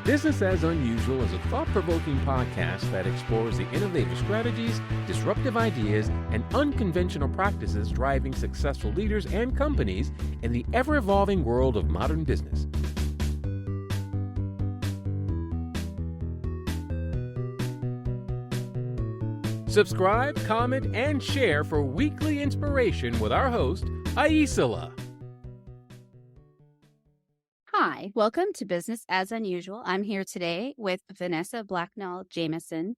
Business as Unusual is a thought-provoking podcast that explores the innovative strategies, disruptive ideas, and unconventional practices driving successful leaders and companies in the ever-evolving world of modern business. Subscribe, comment, and share for weekly inspiration with our host, Aisala. Hi, welcome to Business as Unusual. I'm here today with Vanessa Blacknall-Jamison,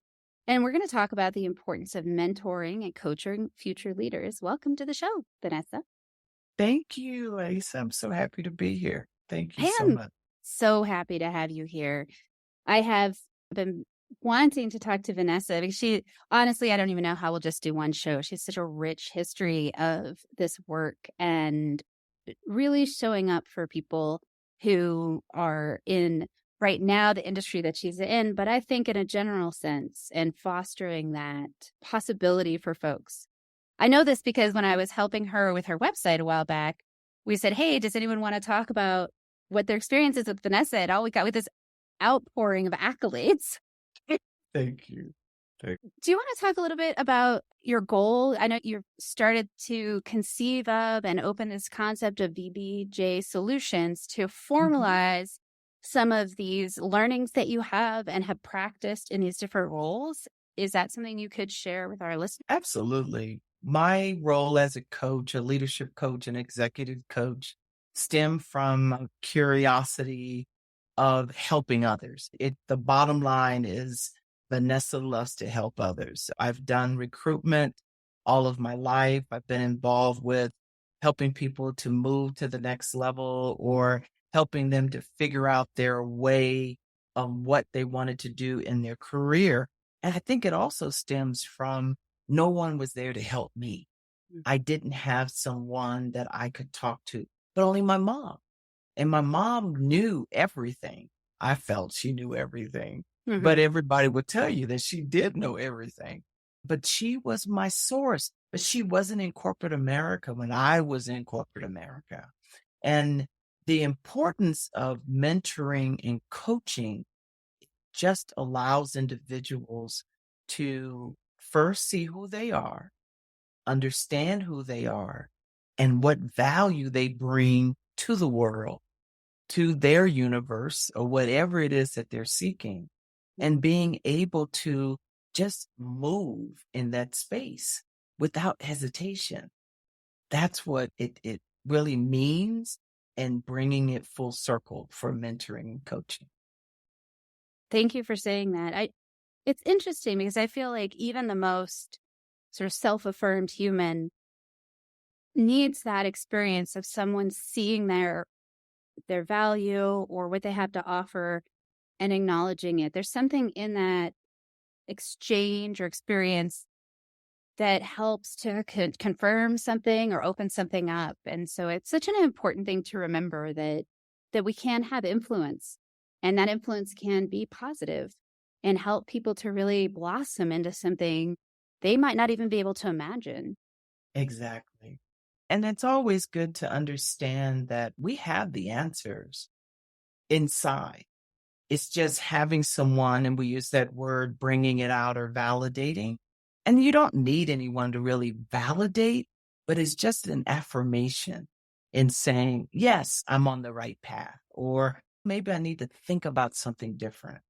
and we're going to talk about the importance of mentoring and coaching future leaders. Welcome to the show, Vanessa. Thank you, Ace. I'm so happy to be here. Thank you so I'm much. so happy to have you here. I have been wanting to talk to Vanessa because honestly, I don't even know how we'll just do one show. She has such a rich history of this work and really showing up for people who are in right now the industry that she's in, but I think in a general sense, and fostering that possibility for folks. I know this because when I was helping her with her website a while back, we said, hey, does anyone want to talk about what their experience is with Vanessa? And all we got with this outpouring of accolades. Thank you. Do you want to talk a little bit about your goal? I know you've started to conceive of and open this concept of VBJ solutions to formalize some of these learnings that you have and have practiced in these different roles. Is that something you could share with our listeners? Absolutely. My role as a coach, a leadership coach, an executive coach, stem from a curiosity of helping others. The bottom line is Vanessa loves to help others. I've done recruitment all of my life. I've been involved with helping people to move to the next level or helping them to figure out their way of what they wanted to do in their career. And I think it also stems from no one was there to help me. I didn't have someone that I could talk to, but only my mom. And my mom knew everything. I felt she knew everything. But everybody would tell you that she did know everything. But she was my source. But she wasn't in corporate America when I was in corporate America. And the importance of mentoring and coaching just allows individuals to first see who they are, understand who they are, and what value they bring to the world, to their universe, or whatever it is that they're seeking. And being able to just move in that space without hesitation. That's what it really means, and bringing it full circle for mentoring and coaching. Thank you for saying that. It's interesting because I feel like even the most sort of self-affirmed human needs that experience of someone seeing their value or what they have to offer and acknowledging it. There's something in that exchange or experience that helps to confirm something or open something up. And so it's such an important thing to remember that we can have influence, and that influence can be positive and help people to really blossom into something they might not even be able to imagine. Exactly. And it's always good to understand that we have the answers inside. It's just having someone, and we use that word, bringing it out or validating. And you don't need anyone to really validate, but it's just an affirmation in saying, yes, I'm on the right path, or maybe I need to think about something different.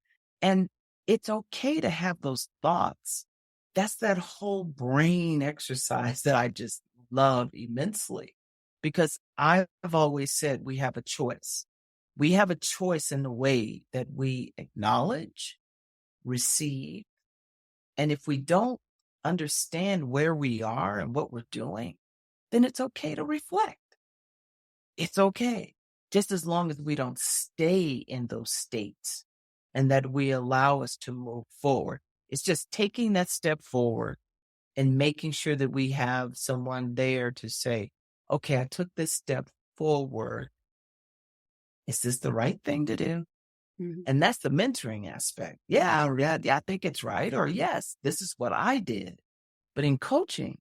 And it's okay to have those thoughts. That's that whole brain exercise that I just love immensely, because I've always said we have a choice. We have a choice in the way that we acknowledge, receive, and if we don't understand where we are and what we're doing, then it's okay to reflect. It's okay, just as long as we don't stay in those states and that we allow us to move forward. It's just taking that step forward and making sure that we have someone there to say, okay, I took this step forward. Is this the right thing to do? And that's the mentoring aspect. Yeah, I think it's right. Or yes, this is what I did. But in coaching,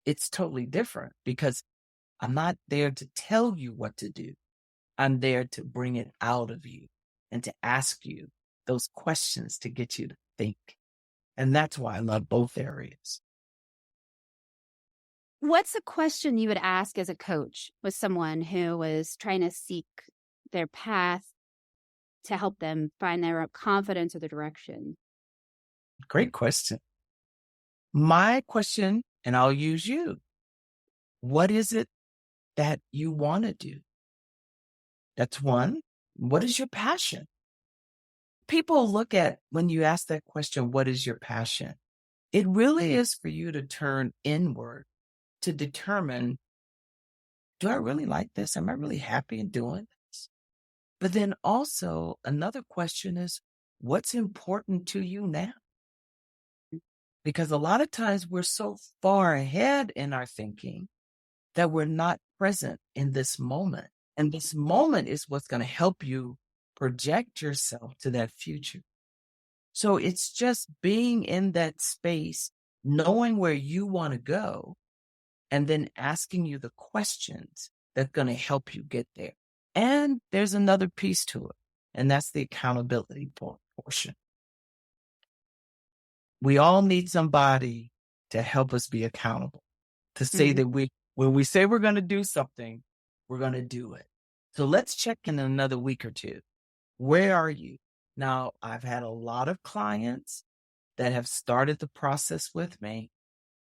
it's totally different, because I'm not there to tell you what to do. I'm there to bring it out of you. and to ask you those questions to get you to think. And that's why I love both areas. What's a question you would ask as a coach with someone who was trying to seek their path to help them find their confidence or the direction? Great question. My question, and I'll use you. What is it that you want to do? That's one. What is your passion? People look at when you ask that question, what is your passion? It really is for you to turn inward to determine, do I really like this? Am I really happy in doing this? But then also another question is, what's important to you now? Because a lot of times we're so far ahead in our thinking that we're not present in this moment. And this moment is what's going to help you project yourself to that future. So it's just being in that space, knowing where you want to go, and then asking you the questions that's going to help you get there. And there's another piece to it, and that's the accountability portion. We all need somebody to help us be accountable, to say that when we say we're going to do something, we're going to do it. So let's check in another week or two. Where are you? Now, I've had a lot of clients that have started the process with me,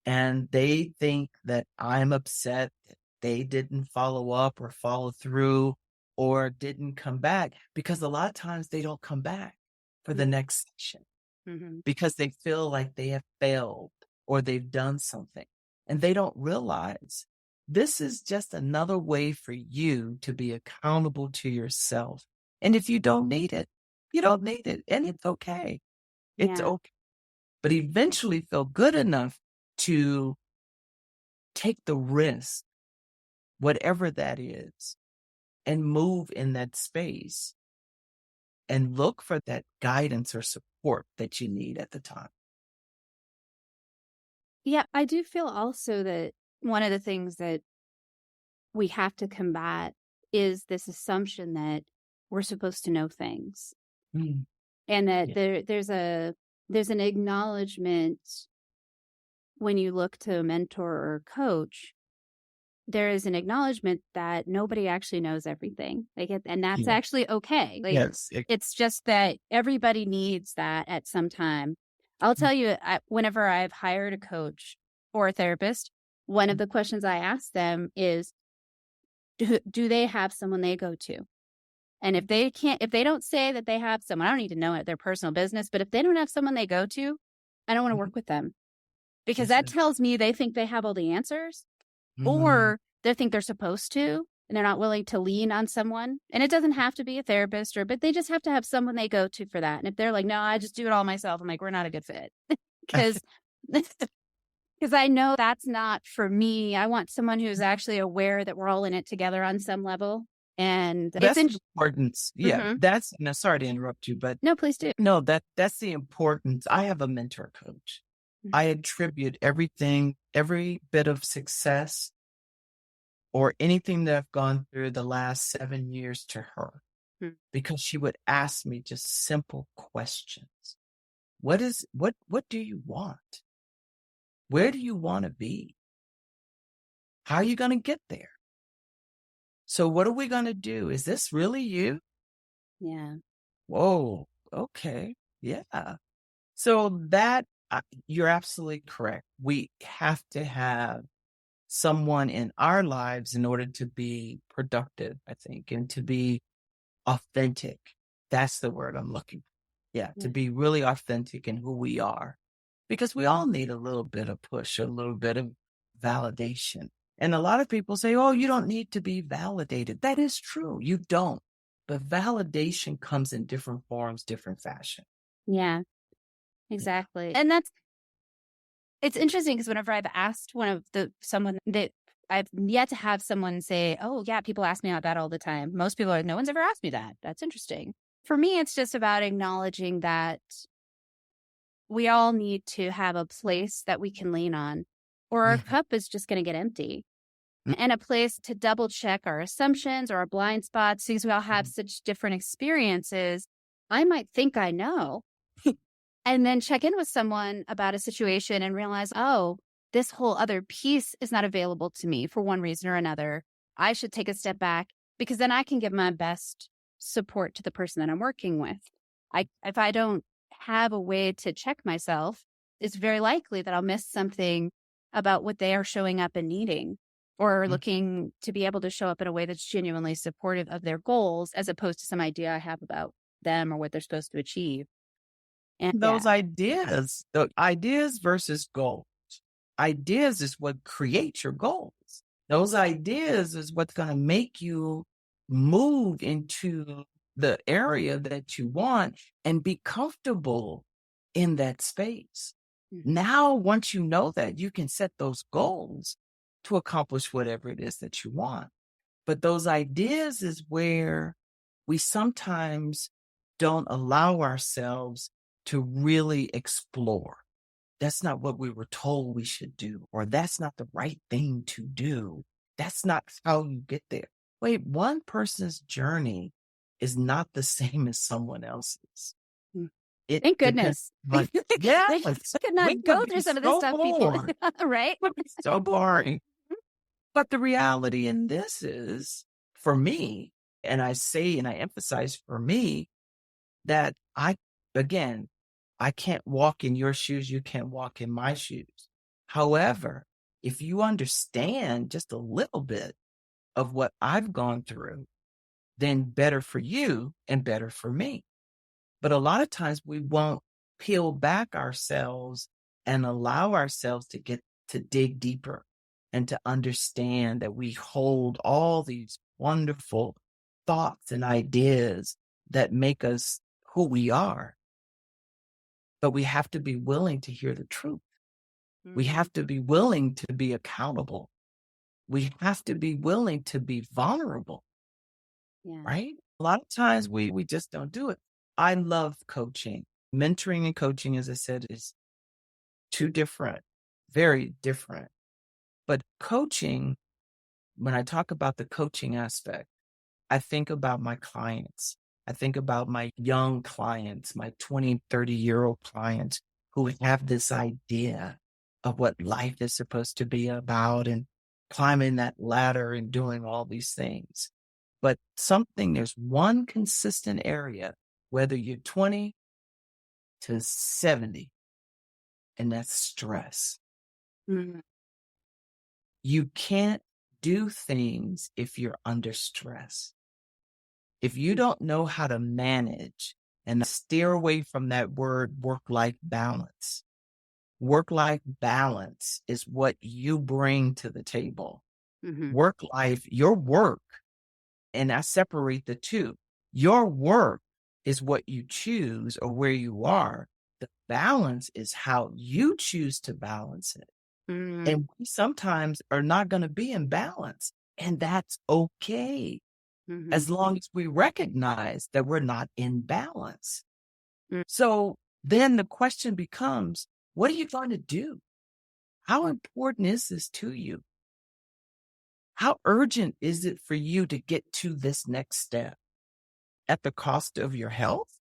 and they think that I'm upset that they didn't follow up or follow through or didn't come back, because a lot of times they don't come back for the next session because they feel like they have failed or they've done something, and they don't realize this is just another way for you to be accountable to yourself. And if you don't need it, you don't need it, and it's okay. It's okay. But eventually feel good enough to take the risk, whatever that is, and move in that space and look for that guidance or support that you need at the time. Yeah, I do feel also that one of the things that we have to combat is this assumption that we're supposed to know things. And that there's an acknowledgement when you look to a mentor or a coach, there is an acknowledgement that nobody actually knows everything. And that's actually okay. It's just that everybody needs that at some time. I'll tell you, whenever I've hired a coach or a therapist, one of the questions I ask them is, do they have someone they go to? And if they don't say that they have someone, I don't need to know their personal business, but if they don't have someone they go to, I don't want to work with them, because that tells me they think they have all the answers, or they think they're supposed to, and they're not willing to lean on someone. And it doesn't have to be a therapist, but they just have to have someone they go to for that. And if they're like, no, I just do it all myself, I'm like, we're not a good fit, because I know that's not for me. I want someone who's actually aware that we're all in it together on some level. And that's the importance. Yeah, that's, no, sorry to interrupt you, but no, please do. No, that's the importance. I have a mentor coach. I attribute everything, every bit of success or anything that I've gone through the last 7 years to her, because she would ask me just simple questions. What do you want? Where do you want to be? How are you going to get there? So what are we going to do? Is this really you? Yeah. Whoa. Okay. Yeah. So that, you're absolutely correct. We have to have someone in our lives in order to be productive, I think, and to be authentic. That's the word I'm looking for. Yeah, to be really authentic in who we are, because we all need a little bit of push, a little bit of validation. And a lot of people say, oh, you don't need to be validated. That is true. You don't. But validation comes in different forms, different fashion. Yeah, exactly. And it's interesting, because whenever I've asked someone that I've yet to have someone say, oh yeah, people ask me about that all the time. Most people are like, no one's ever asked me that. That's interesting. For me, it's just about acknowledging that we all need to have a place that we can lean on, or our cup is just going to get empty. And a place to double check our assumptions or our blind spots, because we all have such different experiences. I might think I know, and then check in with someone about a situation and realize, oh, this whole other piece is not available to me for one reason or another. I should take a step back because then I can give my best support to the person that I'm working with. If I don't have a way to check myself, it's very likely that I'll miss something about what they are showing up and needing, or Mm. looking to be able to show up in a way that's genuinely supportive of their goals, as opposed to some idea I have about them or what they're supposed to achieve. And Those ideas, the ideas versus goals. Ideas is what creates your goals. Those ideas is what's going to make you move into the area that you want and be comfortable in that space. Now, once you know that, you can set those goals to accomplish whatever it is that you want. But those ideas is where we sometimes don't allow ourselves to really explore. That's not what we were told we should do, or that's not the right thing to do. That's not how you get there. Wait, one person's journey is not the same as someone else's. Mm. It Thank depends goodness. on, They yes, could we not go would through be some of this so stuff, people, bored. right? It would be so boring. But the reality in this is, for me, and I say and I emphasize for me, that again, I can't walk in your shoes. You can't walk in my shoes. However, if you understand just a little bit of what I've gone through, then better for you and better for me. But a lot of times we won't peel back ourselves and allow ourselves to dig deeper and to understand that we hold all these wonderful thoughts and ideas that make us who we are. But we have to be willing to hear the truth. We have to be willing to be accountable. We have to be willing to be vulnerable, Yeah. right? A lot of times we just don't do it. I love coaching. Mentoring and coaching, as I said, is two different, very different. But coaching, when I talk about the coaching aspect, I think about my clients. I think about my young clients, my 20, 30-year-old clients who have this idea of what life is supposed to be about and climbing that ladder and doing all these things. But there's one consistent area, whether you're 20 to 70, and that's stress. Mhm. You can't do things if you're under stress. If you don't know how to manage and steer away from that word work-life balance is what you bring to the table. Mhm. Work life, your work, and I separate the two. Your work is what you choose or where you are. The balance is how you choose to balance it. Mhm. And we sometimes are not going to be in balance, and that's okay, Mhm. as long as we recognize that we're not in balance. Mm. So then the question becomes, what are you going to do? How important is this to you? How urgent is it for you to get to this next step at the cost of your health?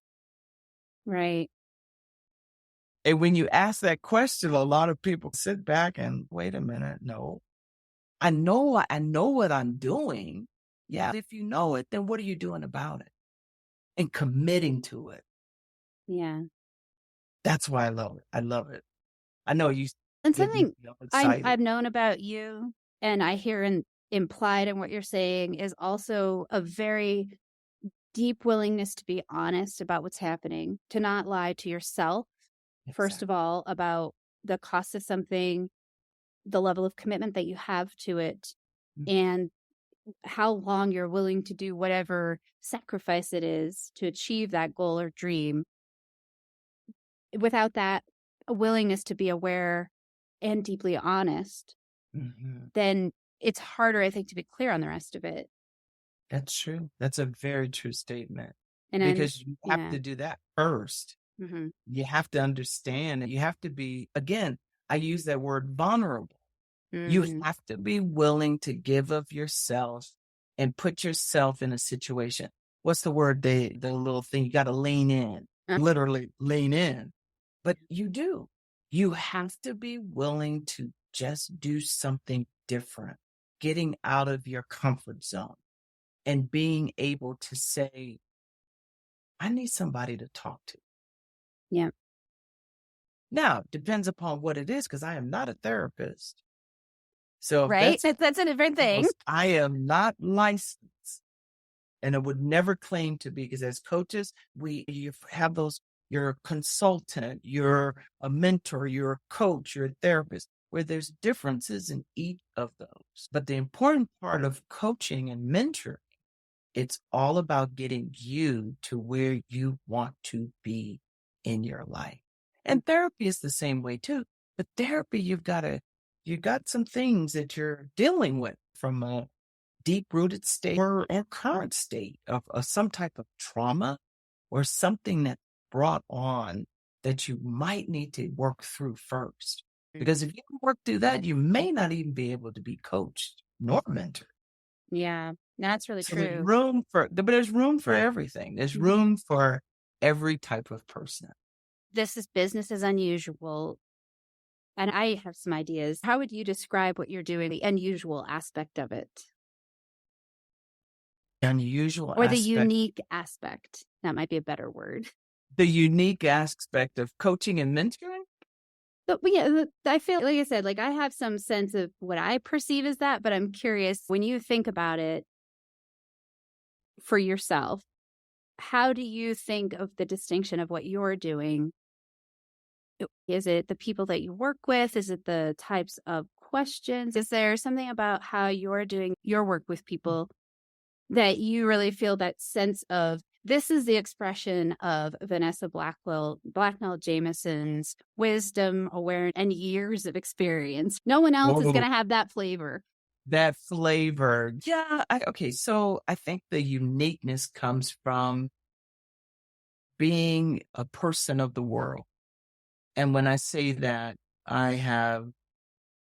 Right. And when you ask that question, a lot of people sit back and wait a minute. No, I know what I'm doing. Yeah. If you know it, then what are you doing about it? And committing to it. Yeah. That's why I love it. I love it. I know you And get me something excited. I've known about you, and I hear implied in what you're saying, is also a very deep willingness to be honest about what's happening, to not lie to yourself, first of all, about the cost of something, the level of commitment that you have to it, Mm. and how long you're willing to do whatever sacrifice it is to achieve that goal or dream. Without that willingness to be aware and deeply honest, Mhm. then it's harder, I think, to be clear on the rest of it. That's true. That's a very true statement, And then, because you have yeah. to do that first. Mhm. You have to understand, and you have to be, again, I use that word vulnerable. You Mhm. have to be willing to give of yourself and put yourself in a situation. what's the word? The little thing, you got to lean in, literally lean in. But you do. You have to be willing to just do something different, getting out of your comfort zone and being able to say, I need somebody to talk to. Yeah. Now, depends upon what it is, because I am not a therapist. So if Right? That's a different thing. I am not licensed, and I would never claim to be, because as coaches, you have those, you're a consultant, you're a mentor, you're a coach, you're a therapist, where there's differences in each of those. But the important part of coaching and mentoring, it's all about getting you to where you want to be in your life. And therapy is the same way too. But therapy, you got some things that you're dealing with from a deep-rooted state or current state of some type of trauma or something that brought on that you might need to work through first. Because if you don't work through that, you may not even be able to be coached nor mentored. Yeah, that's really So true. there's room for everything. There's room for every type of person. This is business as unusual. And I have some ideas. How would you describe what you're doing, the unusual aspect of it? Unusual Or the aspect, unique aspect. That might be a better word. the unique aspect of coaching and mentoring. But yeah, I feel, like I said, like I have some sense of what I perceive as that, but I'm curious, when you think about it for yourself, how do you think of the distinction of what you're doing? Is it the people that you work with? Is it the types of questions? Is there something about how you're doing your work with people that you really feel that sense of, this is the expression of Vanessa Blacknall-Jamison's wisdom, awareness, and years of experience? No one else is going to have that flavor. That flavor. Yeah. Okay. So I think the uniqueness comes from being a person of the world. And when I say that, I have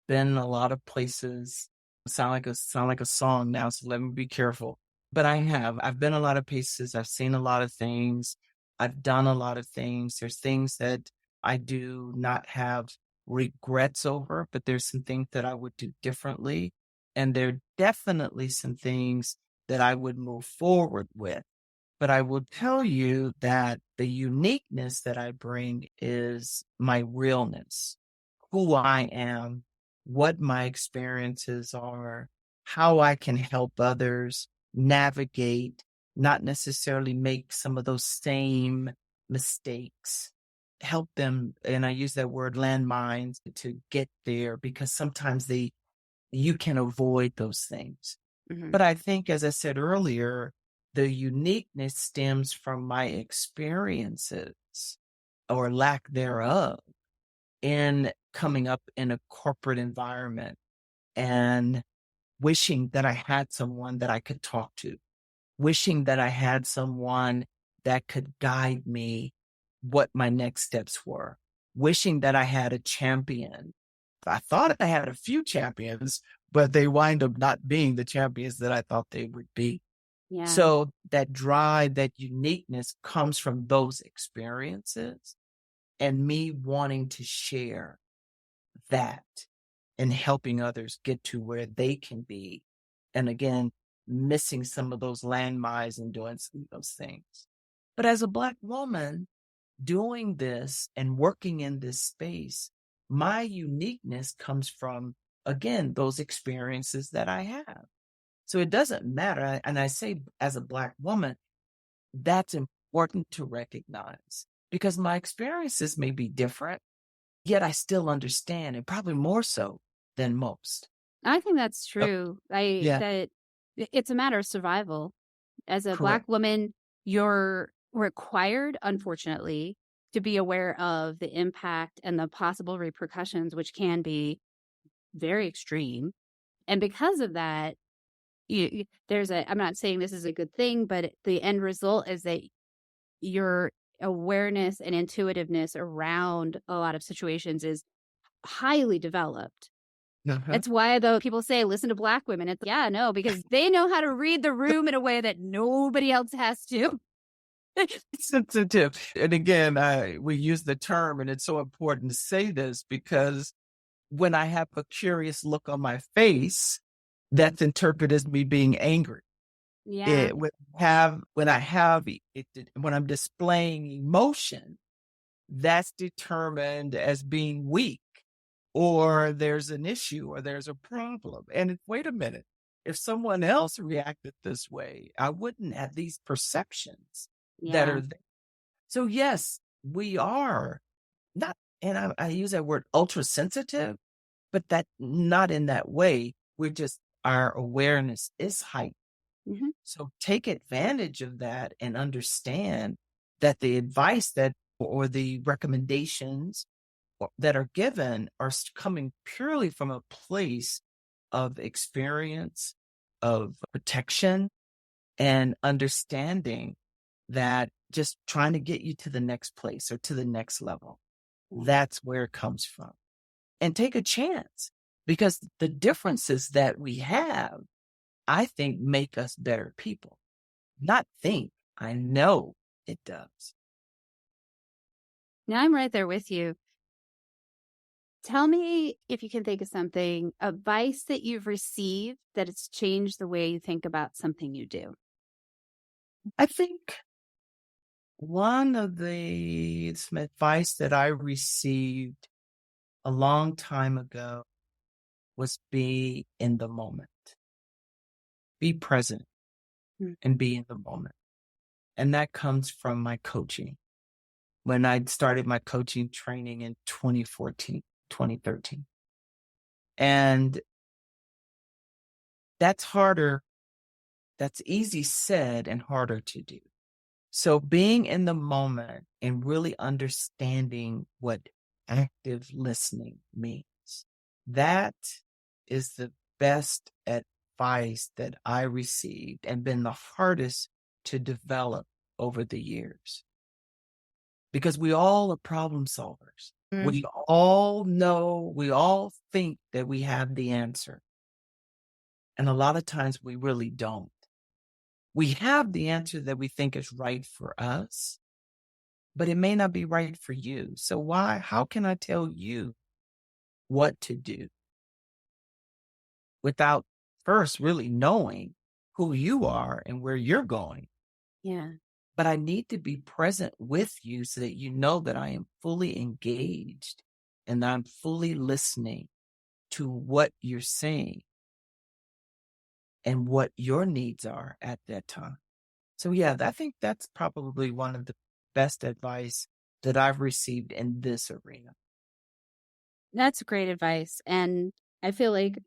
been a lot of places. Sound like a song now, so let me be careful. But I've been a lot of places. I've seen a lot of things. I've done a lot of things. There's things that I do not have regrets over, but there's some things that I would do differently. And there are definitely some things that I would move forward with. But I will tell you that the uniqueness that I bring is my realness, who I am, what my experiences are, how I can help others navigate, not necessarily make some of those same mistakes, help them. And I use that word landmines to get there, because sometimes you can avoid those things. But I think, as I said earlier, the uniqueness stems from my experiences or lack thereof in coming up in a corporate environment and wishing that I had someone that I could talk to, wishing that I had someone that could guide me what my next steps were, wishing that I had a champion. I thought I had a few champions, but they wind up not being the champions that I thought they would be. Yeah. So that drive, that uniqueness comes from those experiences and me wanting to share that and helping others get to where they can be. And again, missing some of those landmines and doing some of those things. But as a Black woman doing this and working in this space, my uniqueness comes from, again, those experiences that I have. So it doesn't matter. And I say, as a Black woman, that's important to recognize, because my experiences may be different, yet I still understand, and probably more so than most. I think that's true. Yeah. That it's a matter of survival. As a Black Correct. woman, you're required, unfortunately, to be aware of the impact and the possible repercussions, which can be very extreme. And because of that, I'm not saying this is a good thing, but the end result is that your awareness and intuitiveness around a lot of situations is highly developed. Uh-huh. It's why though people say listen to Black women. It's yeah, no, because they know how to read the room in a way that nobody else has to. Sensitive. And again, we use the term, and it's so important to say this because when I have a curious look on my face, that's interpreted as me being angry. Yeah. When I'm displaying emotion, that's determined as being weak, or there's an issue, or there's a problem. And wait a minute, if someone else reacted this way, I wouldn't have these perceptions that Yeah. are there. So yes, we are not, and I use that word ultra sensitive, but that not in that way. Our awareness is heightened. Mhm. So take advantage of that and understand that the advice or the recommendations that are given are coming purely from a place of experience, of protection, and understanding that just trying to get you to the next place or to the next level. That's where it comes from. And take a chance, because the differences that we have, I think, make us better people. Not think, I know it does. Now I'm right there with you. Tell me if you can think of something, advice that you've received that it's changed the way you think about something you do. I think one of some advice that I received a long time ago was be in the moment, be present, and be in the moment. And that comes from my coaching. When I started my coaching training in 2014, 2013. And that's harder. That's easy said and harder to do. So being in the moment and really understanding what active listening means, that is the best advice that I received and been the hardest to develop over the years. Because we all are problem solvers. We all know, we all think that we have the answer. And a lot of times we really don't. We have the answer that we think is right for us, but it may not be right for you. So how can I tell you what to do without first really knowing who you are and where you're going? Yeah. But I need to be present with you so that you know that I am fully engaged and I'm fully listening to what you're saying and what your needs are at that time. So yeah, I think that's probably one of the best advice that I've received in this arena. That's great advice. And I feel like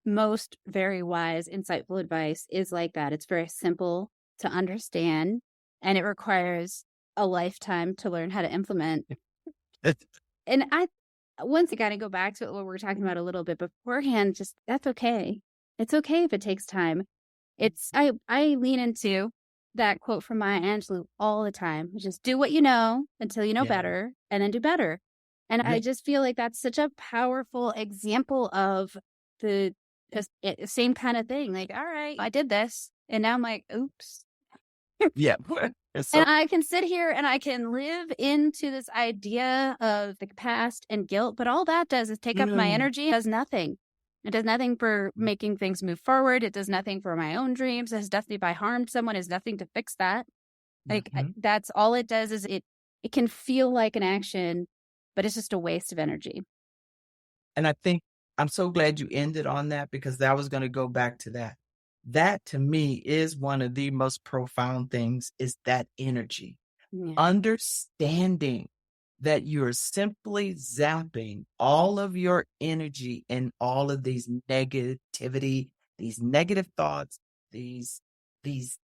most very wise, insightful advice is like that. It's very simple to understand, and it requires a lifetime to learn how to implement. And once again, I go back to what we were talking about a little bit beforehand, just that's okay. It's okay if it takes time. I lean into that quote from Maya Angelou all the time, which is do what you know until you know Yeah. better and then do better. And I Yeah. just feel like that's such a powerful example of the same kind of thing. Like, all right, I did this. And now I'm like, oops. Yeah. And I can sit here and I can live into this idea of the past and guilt, but all that does is take up my energy. It does nothing. It does nothing for making things move forward. It does nothing for my own dreams. It has nothing, if I harmed someone, is nothing to fix that. Like that's all it does is it can feel like an action, but it's just a waste of energy. And I think I'm so glad you ended on that, because I was going to go back to that. That to me is one of the most profound things, is that energy. Yeah. Understanding that you're simply zapping all of your energy and all of these negativity, these negative thoughts, these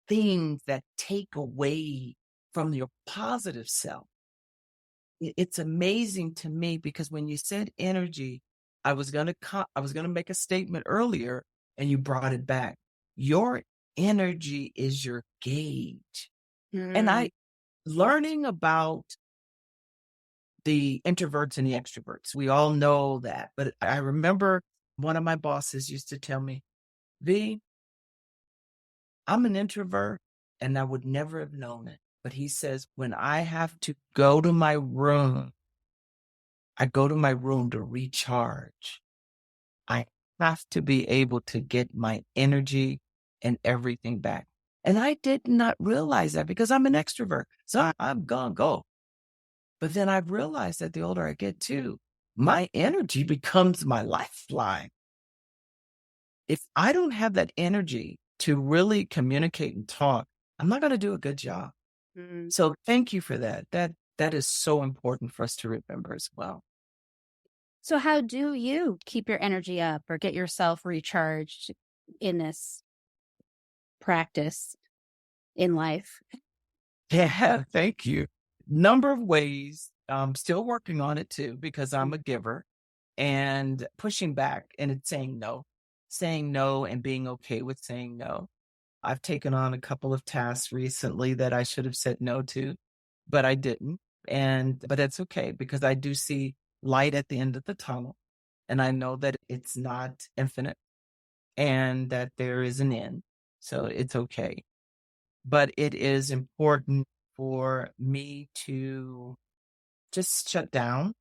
things that take away from your positive self. It's amazing to me, because when you said energy, I was going to make a statement earlier and you brought it back. Your energy is your gauge. And learning about the introverts and the extroverts. We all know that. But I remember one of my bosses used to tell me, V, I'm an introvert and I would never have known it. But he says, when I have to go to my room, I go to my room to recharge. I have to be able to get my energy and everything back. And I did not realize that because I'm an extrovert. So I'm going to go. But then I've realized that the older I get too, my energy becomes my lifeline. If I don't have that energy to really communicate and talk, I'm not going to do a good job. Mm. So thank you for that. That is so important for us to remember as well. So how do you keep your energy up or get yourself recharged in this practice in life? Yeah, thank you. Number of ways. I'm still working on it too because I'm a giver and pushing back and it's saying no and being okay with saying no. I've taken on a couple of tasks recently that I should have said no to, but I didn't. But that's okay because I do see light at the end of the tunnel and I know that it's not infinite and that there is an end. So it's okay. But it is important for me to just shut down.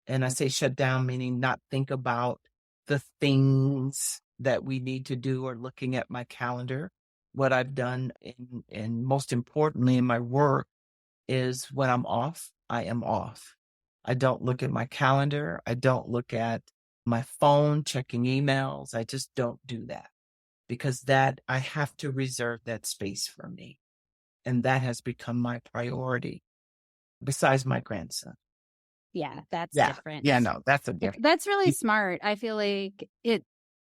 And I say shut down, meaning not think about the things that we need to do or looking at my calendar. What I've done, and most importantly in my work, is when I'm off, I am off. I don't look at my calendar. I don't look at my phone, checking emails. I just don't do that because that I have to reserve that space for me. And that has become my priority besides my grandson. Yeah, that's Yeah. different. Yeah, no, that's a different. That's really smart. I feel like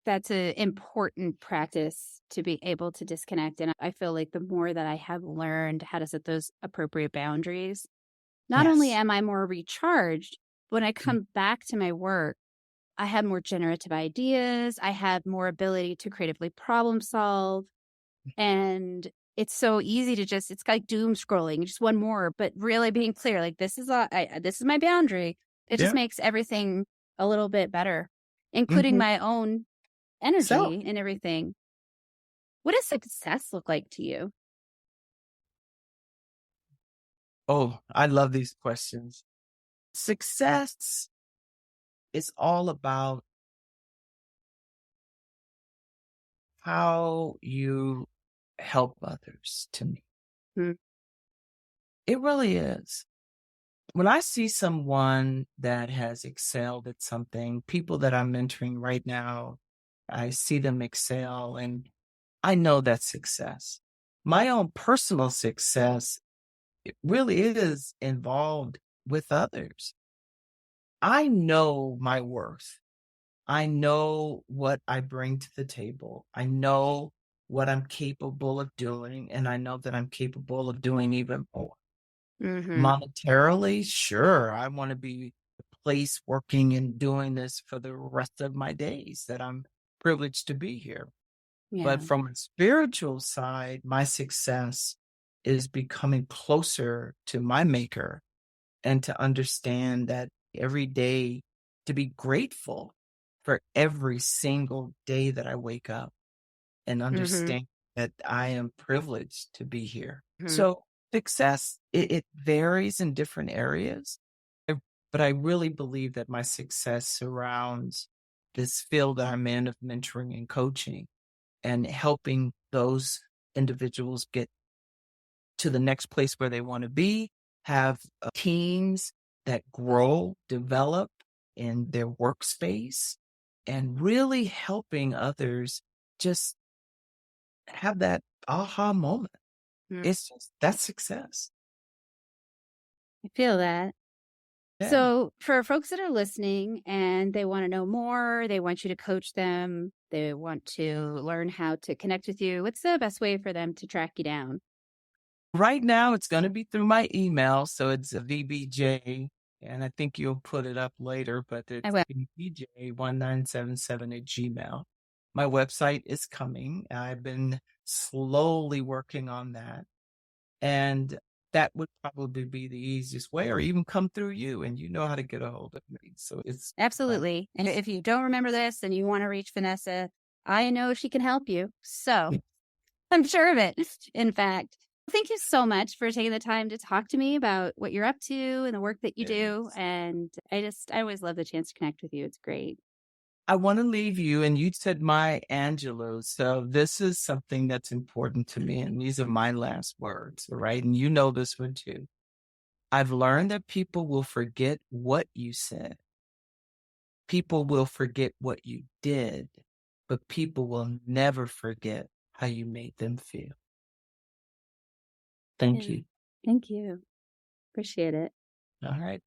that's an important practice to be able to disconnect. And I feel like the more that I have learned how to set those appropriate boundaries, not only Yes. am I more recharged, when I come back to my work, I have more generative ideas. I have more ability to creatively problem solve. And it's so easy to it's like doom scrolling, just one more, but really being clear, like this is this is my boundary. It just Yeah. makes everything a little bit better, including Mhm. my own energy So, and everything. What does success look like to you? I love these questions. Success is all about how you help others to me. Hmm. It really is. When I see someone that has excelled at something, people that I'm mentoring right now, I see them excel and I know that's success. My own personal success, it really is involved with others. I know my worth. I know what I bring to the table. I know what I'm capable of doing, and I know that I'm capable of doing even more. Mm-hmm. Monetarily, sure, I want to be the place working and doing this for the rest of my days that I'm privileged to be here. Yeah. But from a spiritual side, my success is becoming closer to my maker and to understand that every day to be grateful for every single day that I wake up and Mm-hmm. understand that I am privileged to be here. Mm-hmm. So success, it varies in different areas, but I really believe that my success surrounds this field that I'm in of mentoring and coaching and helping those individuals get to the next place where they want to be, have teams that grow, develop in their workspace, and really helping others just have that aha moment. It's just that's success. I feel that. Yeah. So for folks that are listening and they want to know more, they want you to coach them, they want to learn how to connect with you, what's the best way for them to track you down? Right now, it's going to be through my email. So it's a VBJ, and I think you'll put it up later, but I it's will. VBJ1977 at Gmail. My website is coming. I've been slowly working on that. And that would probably be the easiest way, or even come through you and you know how to get a hold of me. So it's Absolutely. And if you don't remember this and you want to reach Vanessa, I know she can help you. So I'm sure of it. In fact, thank you so much for taking the time to talk to me about what you're up to and the work that you do. And I always love the chance to connect with you. It's great. I want to leave you, and you said my Angelou. So this is something that's important to me, and these are my last words, all right? And you know this one too. I've learned that people will forget what you said. People will forget what you did, but people will never forget how you made them feel. Thank you. Thank you. Appreciate it. All right.